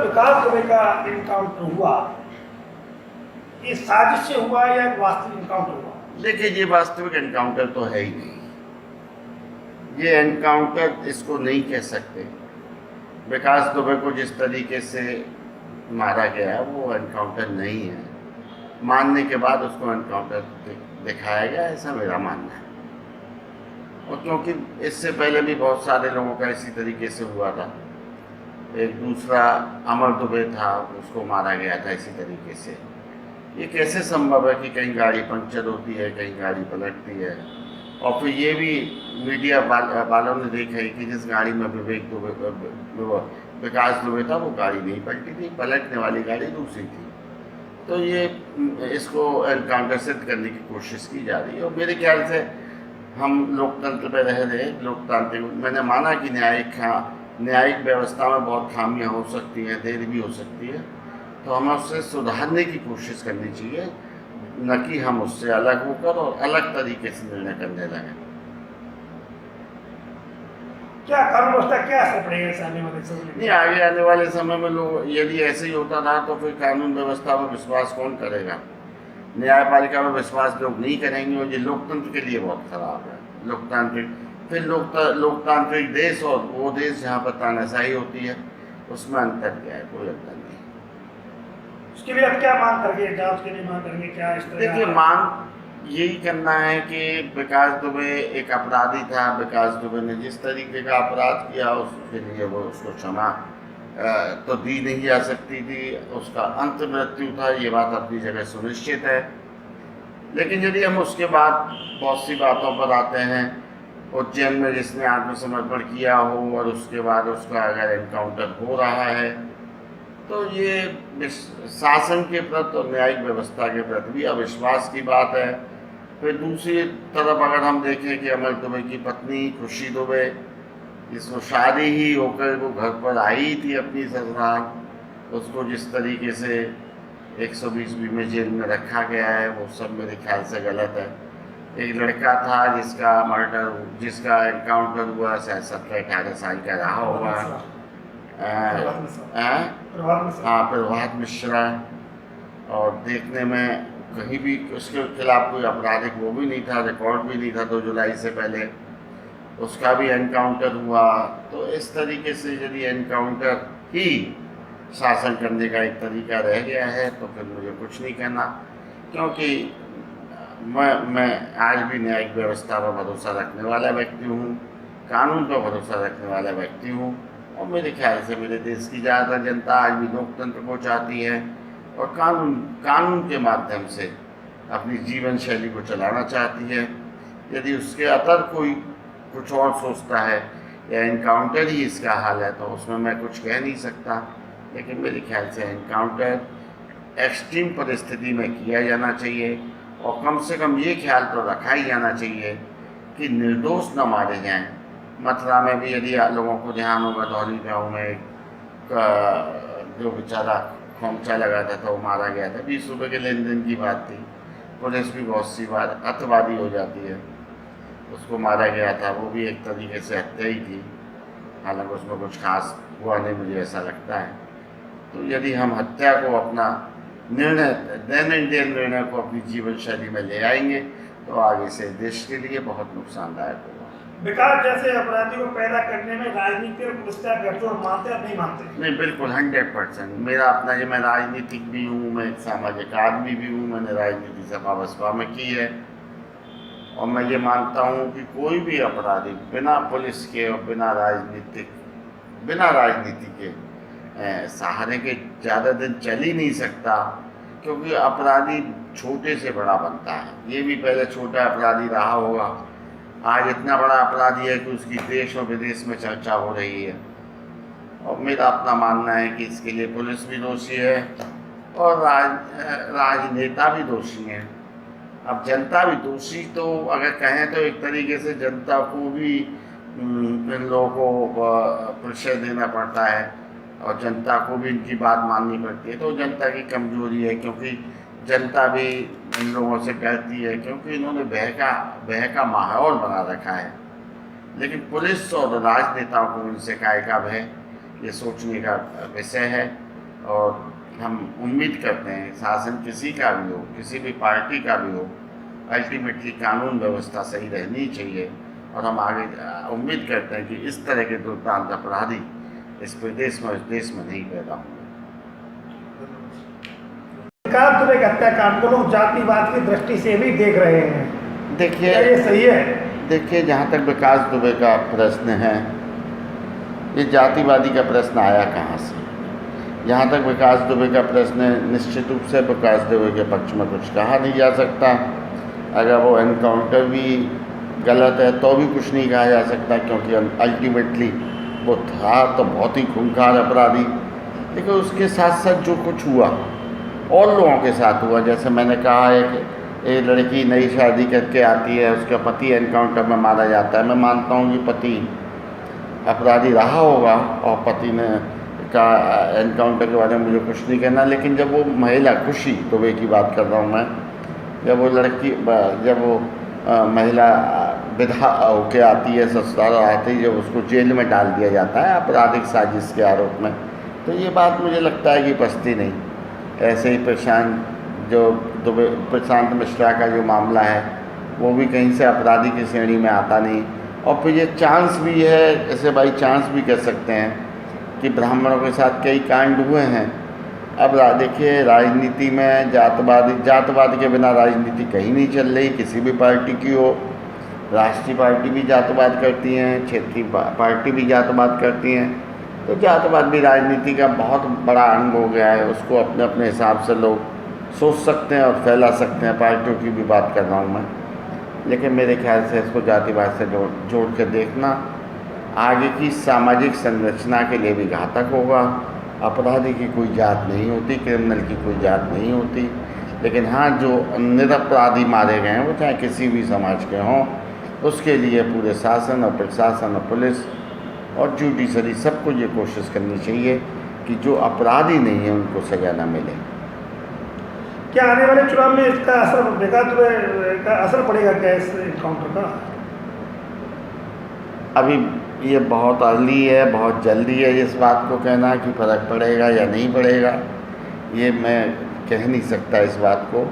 विकास दुबे का एनकाउंटर हुआ, ये साजिश से हुआ या वास्तविक एनकाउंटर हुआ? देखिए, ये वास्तविक एनकाउंटर तो है ही नहीं। ये एनकाउंटर इसको नहीं कह सकते। विकास दुबे को जिस तरीके से मारा गया है वो एनकाउंटर नहीं है। मारने के बाद उसको एनकाउंटर दिखाया गया, ऐसा मेरा मानना है। और क्योंकि इससे पहले भी बहुत सारे लोगों का इसी तरीके से हुआ था। एक दूसरा अमर दुबे था, उसको मारा गया था इसी तरीके से। ये कैसे संभव है कि कहीं गाड़ी पंक्चर होती है, कहीं गाड़ी पलटती है, और फिर ये भी मीडिया वालों ने देखा है कि जिस गाड़ी में विकास दुबे था वो गाड़ी नहीं पलटी थी, पलटने वाली गाड़ी दूसरी थी। तो ये इसको एनकाउंटर सिद्ध करने की कोशिश की जा रही है। और मेरे ख्याल से हम लोकतंत्र पे रह रहे, लोकतांत्रिक, मैंने माना कि न्यायिक व्यवस्था में बहुत खामियां हो सकती हैं, देर भी हो सकती है, तो हमें उससे सुधारने की कोशिश करनी चाहिए, न कि हम उससे अलग होकर और अलग तरीके से निर्णय करने लगे। क्या कानून व्यवस्था क्या असर पड़ेगा इस आने वाले समय में? नहीं, आगे आने वाले समय में लोग, यदि ऐसे ही होता रहा तो फिर कानून व्यवस्था में विश्वास कौन करेगा? न्यायपालिका में विश्वास लोग नहीं करेंगे, और ये लोकतंत्र के लिए बहुत खराब है। लोकतांत्रिक देश और वो देश जहाँ पर तानाशाही होती है, उसमें अंतर क्या है? कोई अंतर नहीं। उसके लिए अब क्या मांग करेंगे, जांच के लिए मांग करेंगे क्या इस तरह? देखिए, मांग यही करना है कि विकास दुबे एक अपराधी था। विकास दुबे ने जिस तरीके का अपराध किया उसके लिए वो उसको क्षमा तो दी नहीं जा सकती थी। उसका अंत मृत्यु था, ये बात अपनी जगह सुनिश्चित है। लेकिन यदि हम उसके बाद बहुत सी बातों पर आते हैं, उज्जैन में जिसने आत्मसमर्पण किया हो और उसके बाद उसका अगर एनकाउंटर हो रहा है, तो ये शासन के प्रति और न्यायिक व्यवस्था के प्रति भी अविश्वास की बात है। फिर दूसरी तरफ अगर हम देखें कि अमर दुबे की पत्नी खुशी दुबे, जिसको शादी ही होकर वो घर पर आई थी अपनी ससुराल, उसको जिस तरीके से 120 में जेल में रखा गया है, वो सब मेरे ख्याल से गलत है। एक लड़का था जिसका एनकाउंटर हुआ, शायद 17-18 साल का रहा होगा, प्रभात मिश्रा, और देखने में कहीं भी उसके खिलाफ कोई आपराधिक वो भी नहीं था, रिकॉर्ड भी नहीं था 2 जुलाई से पहले, उसका भी एनकाउंटर हुआ। तो इस तरीके से यदि एनकाउंटर ही शासन करने का एक तरीका रह गया है तो फिर मुझे कुछ नहीं कहना, क्योंकि मैं आज भी न्यायिक व्यवस्था पर भरोसा रखने वाला व्यक्ति हूँ, कानून पर भरोसा रखने वाला व्यक्ति हूँ, और मेरे ख्याल से मेरे देश की ज़्यादातर जनता आज भी लोकतंत्र को चाहती है और कानून के माध्यम से अपनी जीवन शैली को चलाना चाहती है। यदि उसके अतर कोई कुछ और सोचता है या एनकाउंटर ही इसका हाल है, तो उसमें मैं कुछ कह नहीं सकता। लेकिन मेरे ख्याल से एनकाउंटर एक्सट्रीम परिस्थिति में किया जाना चाहिए, और कम से कम ये ख्याल तो रखा ही जाना चाहिए कि निर्दोष न मारे जाएं। मथुरा में भी यदि लोगों को ध्यान होगा, धौली गाँव में जो बेचारा खोमचा लगा था वो मारा गया था। 20 रुपये के लेन देन की बात थी। पुलिस भी बहुत सी बार अतवादी हो जाती है, उसको मारा गया था, वो भी एक तरीके से हत्या ही थी, हालांकि उसमें कुछ खास हुआ नहीं, मुझे ऐसा लगता है। तो यदि हम हत्या को अपना दैनंदिन निर्णय को अपनी जीवन शैली में ले आएंगे तो आगे से देश के लिए बहुत नुकसानदायक होगा। विकास जैसे अपराधी को पैदा करने में राजनीति और पुलिस का गठजोड़ मानते या नहीं मानते? नहीं, बिल्कुल 100%। मेरा अपना मैं राजनीतिक भी हूँ, मैं एक सामाजिक आदमी भी हूँ, मैंने राजनीति सपा बसपा में की है, और मैं ये मानता हूँ कि कोई भी अपराधी बिना पुलिस के और बिना राजनीति के सहारे के ज़्यादा दिन चल ही नहीं सकता, क्योंकि अपराधी छोटे से बड़ा बनता है। ये भी पहले छोटा अपराधी रहा होगा, आज इतना बड़ा अपराधी है कि उसकी देश और विदेश में चर्चा हो रही है। और मेरा अपना मानना है कि इसके लिए पुलिस भी दोषी है और राजनेता भी दोषी हैं। अब जनता भी दोषी, तो अगर कहें तो एक तरीके से जनता को भी इन लोगों को परिचय देना पड़ता है और जनता को भी इनकी बात माननी पड़ती है। तो जनता की कमजोरी है, क्योंकि जनता भी इन लोगों से डरती है, क्योंकि इन्होंने भय का माहौल बना रखा है। लेकिन पुलिस और राजनेताओं को इनसे काय का भय, ये सोचने का विषय है। और हम उम्मीद करते हैं शासन किसी का भी हो, किसी भी पार्टी का भी हो, अल्टीमेटली कानून व्यवस्था सही रहनी चाहिए। और हम आगे उम्मीद करते हैं कि इस तरह के दुर्दांत अपराधी इस प्रदेश में, इस देश में नहीं पैदा होंगे। विकास दुबे के हत्याकांड को लोग जातिवाद की दृष्टि से भी देख रहे हैं, क्या देखिए ये सही है? देखिए जहाँ तक विकास दुबे का प्रश्न है, ये जातिवादी का प्रश्न आया कहाँ से? जहाँ तक विकास दुबे का प्रश्न है, निश्चित रूप से विकास दुबे के पक्ष में कुछ कहा नहीं जा सकता। अगर वो एनकाउंटर भी गलत है तो भी कुछ नहीं कहा जा सकता, क्योंकि अल्टीमेटली वो था तो बहुत ही खूंखार अपराधी। लेकिन उसके साथ साथ जो कुछ हुआ और लोगों के साथ हुआ, जैसे मैंने कहा एक लड़की नई शादी करके आती है, उसका पति एनकाउंटर में मारा जाता है। मैं मानता हूँ कि पति अपराधी रहा होगा और पति ने का एनकाउंटर के बारे में मुझे कुछ नहीं कहना, लेकिन जब वो महिला, खुशी दुबे की बात कर रहा हूँ मैं, जब वो महिला विधा होके आती है ससुराल आते ही, जब उसको जेल में डाल दिया जाता है आपराधिक साजिश के आरोप में, तो ये बात मुझे लगता है कि पछती नहीं। ऐसे ही प्रशांत मिश्रा का जो मामला है वो भी कहीं से अपराधी की श्रेणी में आता नहीं। और फिर ये चांस भी है, ऐसे बाई चांस भी कह सकते हैं कि ब्राह्मणों के साथ कई कांड हुए हैं। अब देखिए राजनीति में जातवाद के बिना राजनीति कहीं नहीं चल रही, किसी भी पार्टी की हो। राष्ट्रीय पार्टी भी जातवाद करती हैं, क्षेत्रीय पार्टी भी जातवाद करती हैं, तो जातवाद भी राजनीति का बहुत बड़ा अंग हो गया है। उसको अपने अपने हिसाब से लोग सोच सकते हैं और फैला सकते हैं। पार्टियों की भी बात कर रहा हूँ मैं, लेकिन मेरे ख्याल से इसको जातिवाद से जोड़ के देखना आगे की सामाजिक संरचना के लिए भी घातक होगा। अपराधी की कोई जात नहीं होती, क्रिमिनल की कोई जात नहीं होती, लेकिन हाँ जो निरपराधी मारे गए हैं वो चाहे किसी भी समाज के हों, उसके लिए पूरे शासन और प्रशासन और पुलिस और जुडिशरी सबको ये कोशिश करनी चाहिए कि जो अपराधी नहीं है उनको सजा न मिले। क्या आने वाले चुनाव में इसका असर, विकास दुबे का असर पड़ेगा क्या इस एनकाउंटर का? अभी ये बहुत अर्ली है, बहुत जल्दी है इस बात को कहना कि फ़र्क पड़ेगा या नहीं पड़ेगा, ये मैं कह नहीं सकता इस बात को।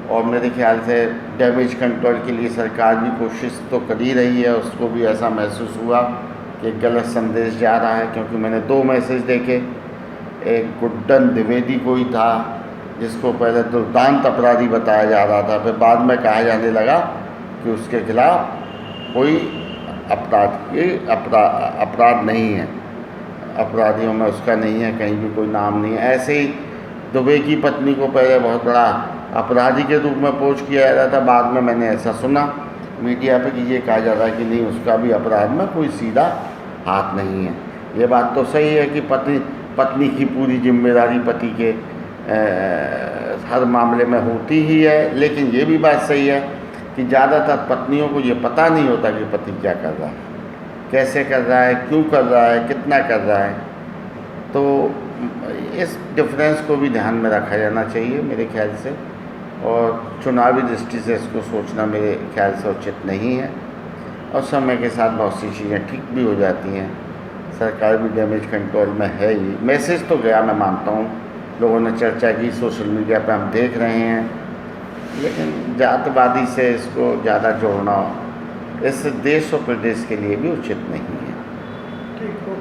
और मेरे ख्याल से डैमेज कंट्रोल के लिए सरकार भी कोशिश तो कर ही रही है। उसको भी ऐसा महसूस हुआ कि गलत संदेश जा रहा है, क्योंकि मैंने 2 मैसेज देखे। एक गुड्डन द्विवेदी कोई था जिसको पहले दुर्दांत अपराधी बताया जा रहा था, फिर बाद में कहा जाने लगा कि उसके खिलाफ कोई अपराध नहीं है, अपराधियों में उसका नहीं है, कहीं भी कोई नाम नहीं है। ऐसे ही दुबे की पत्नी को पहले बहुत बड़ा अपराधी के रूप में पोस्ट किया जा रहा था, बाद में मैंने ऐसा सुना मीडिया पे कि ये कहा जा रहा है कि नहीं, उसका भी अपराध में कोई सीधा हाथ नहीं है। ये बात तो सही है कि पत्नी की पूरी जिम्मेदारी पति के हर मामले में होती ही है, लेकिन ये भी बात सही है कि ज़्यादातर पत्नियों को ये पता नहीं होता कि पति क्या कर रहा है, कैसे कर रहा है, क्यों कर रहा है, कितना कर रहा है। तो इस डिफरेंस को भी ध्यान में रखा जाना चाहिए मेरे ख्याल से, और चुनावी दृष्टि से इसको सोचना मेरे ख्याल से उचित नहीं है। और समय के साथ बहुत सी चीज़ें ठीक भी हो जाती हैं। सरकार भी डैमेज कंट्रोल में है ही। मैसेज तो गया, मैं मानता हूँ, लोगों ने चर्चा की, सोशल मीडिया पे हम देख रहे हैं, लेकिन जातवादी से इसको ज़्यादा जोड़ना इस देश और प्रदेश के लिए भी उचित नहीं है। ठीक हो।